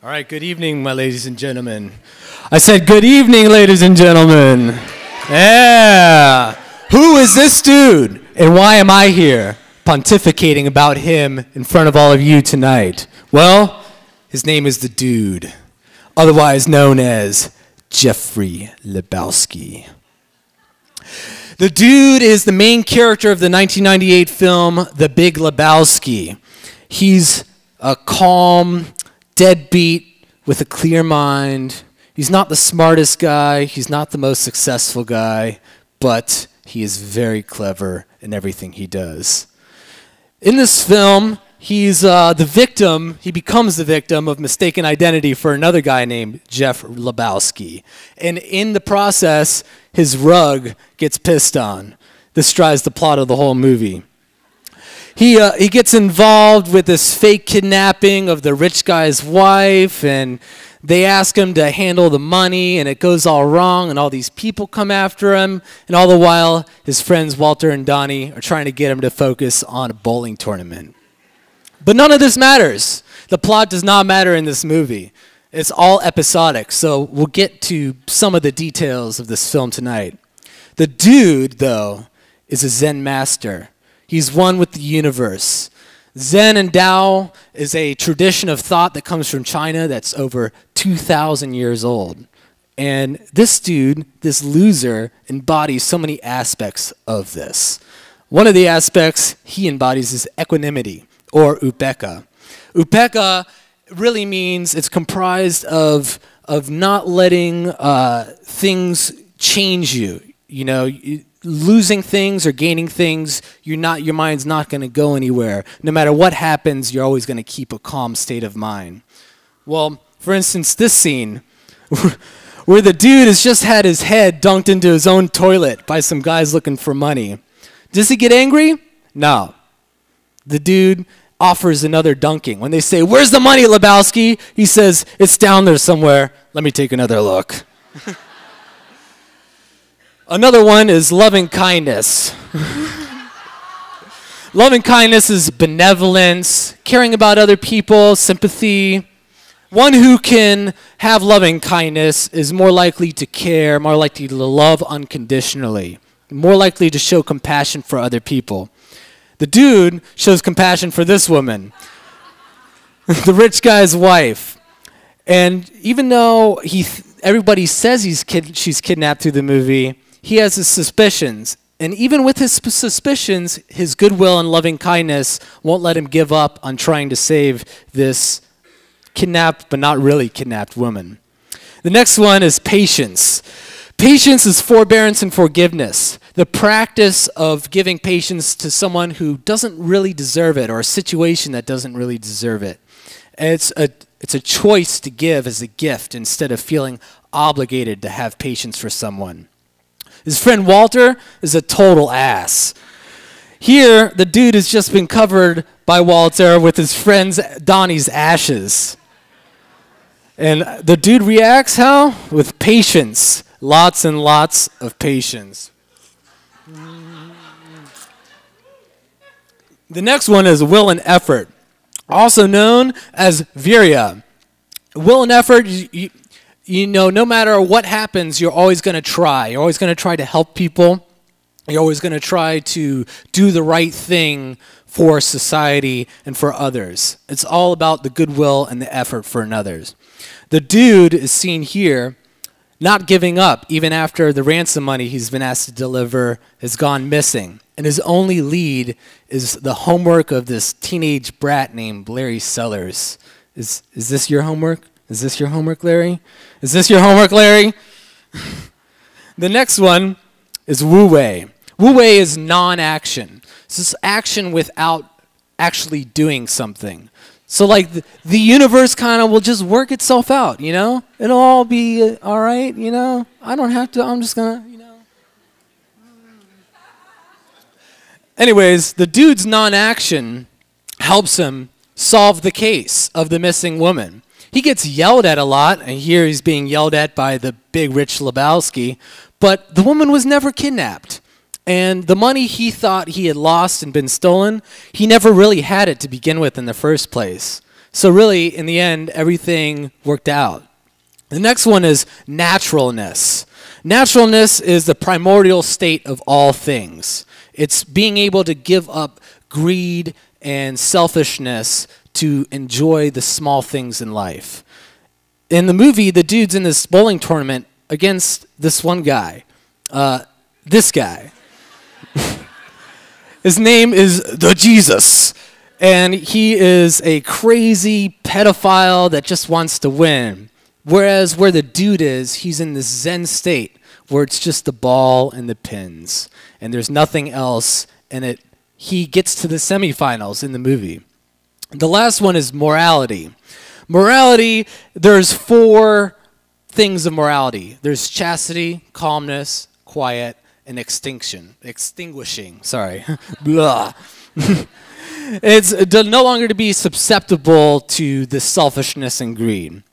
All right, good evening, my ladies and gentlemen. I said good evening, ladies and gentlemen. Yeah. Who is this dude, and why am I here pontificating about him in front of all of you tonight? Well, his name is the Dude, otherwise known as Jeffrey Lebowski. The Dude is the main character of the 1998 film The Big Lebowski. He's a calm, deadbeat with a clear mind. He's not the smartest guy. He's not the most successful guy, but he is very clever in everything he does. In this film, he's the victim. He becomes the victim of mistaken identity for another guy named Jeff Lebowski. And in the process, his rug gets pissed on. This drives the plot of the whole movie. He gets involved with this fake kidnapping of the rich guy's wife, and they ask him to handle the money, and it goes all wrong, and all these people come after him, and all the while, his friends Walter and Donnie are trying to get him to focus on a bowling tournament. But none of this matters. The plot does not matter in this movie. It's all episodic, so we'll get to some of the details of this film tonight. The Dude, though, is a Zen master. He's one with the universe. Zen and Tao is a tradition of thought that comes from China that's over 2,000 years old. And this dude, this loser, embodies so many aspects of this. One of the aspects he embodies is equanimity, or upekkha. Upekkha really means it's comprised of not letting things change you. You know, losing things or gaining things, your mind's not going to go anywhere. No matter what happens, you're always going to keep a calm state of mind. Well, for instance, this scene where the dude has just had his head dunked into his own toilet by some guys looking for money. Does he get angry? No. The dude offers another dunking. When they say, "Where's the money, Lebowski?" he says, "It's down there somewhere. Let me take another look." Another one is loving kindness. Loving kindness is benevolence, caring about other people, sympathy. One who can have loving kindness is more likely to care, more likely to love unconditionally, more likely to show compassion for other people. The Dude shows compassion for this woman, the rich guy's wife. And even though everybody says she's kidnapped through the movie, he has his suspicions. And even with his suspicions, his goodwill and loving kindness won't let him give up on trying to save this kidnapped but not really kidnapped woman. The next one is patience. Patience is forbearance and forgiveness, the practice of giving patience to someone who doesn't really deserve it or a situation that doesn't really deserve it. And it's a choice to give as a gift instead of feeling obligated to have patience for someone. His friend Walter is a total ass. Here, the dude has just been covered by Walter with his friend Donnie's ashes. And the dude reacts how? With patience. Lots and lots of patience. The next one is will and effort, also known as virya. Will and effort, you know, no matter what happens, you're always going to try. You're always going to try to help people. You're always going to try to do the right thing for society and for others. It's all about the goodwill and the effort for others. The dude is seen here not giving up even after the ransom money he's been asked to deliver has gone missing. And his only lead is the homework of this teenage brat named Larry Sellers. Is this your homework? Is this your homework, Larry? Is this your homework, Larry? The next one is wu wei. Wu wei is non-action. It's this action without actually doing something. So like the universe kind of will just work itself out, you know? It'll all be all right, you know? I don't have to, I'm just gonna, you know? Anyways, the dude's non-action helps him solve the case of the missing woman. He gets yelled at a lot, and here he's being yelled at by the big rich Lebowski, but the woman was never kidnapped. And the money he thought he had lost and been stolen, he never really had it to begin with in the first place. So really, in the end, everything worked out. The next one is naturalness. Naturalness is the primordial state of all things. It's being able to give up greed and selfishness to enjoy the small things in life. In the movie, the dude's in this bowling tournament against this one guy. This guy. His name is the Jesus. And he is a crazy pedophile that just wants to win. Whereas where the dude is, he's in this Zen state where it's just the ball and the pins. And there's nothing else. And he gets to the semifinals in the movie. The last one is morality. Morality, there's 4 things of morality. There's chastity, calmness, quiet, and extinguishing. Sorry. Blah. It's no longer to be susceptible to the selfishness and greed.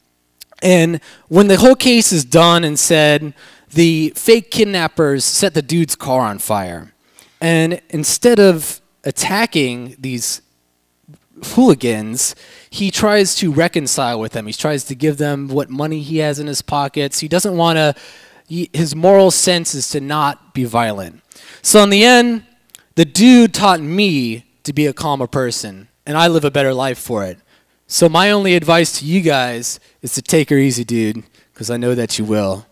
And when the whole case is done and said, the fake kidnappers set the dude's car on fire. And instead of attacking these hooligans, he tries to reconcile with them. He tries to give them what money he has in his pockets. He doesn't want to, his moral sense is to not be violent. So in the end, the dude taught me to be a calmer person, and I live a better life for it. So my only advice to you guys is to take her easy, dude, because I know that you will.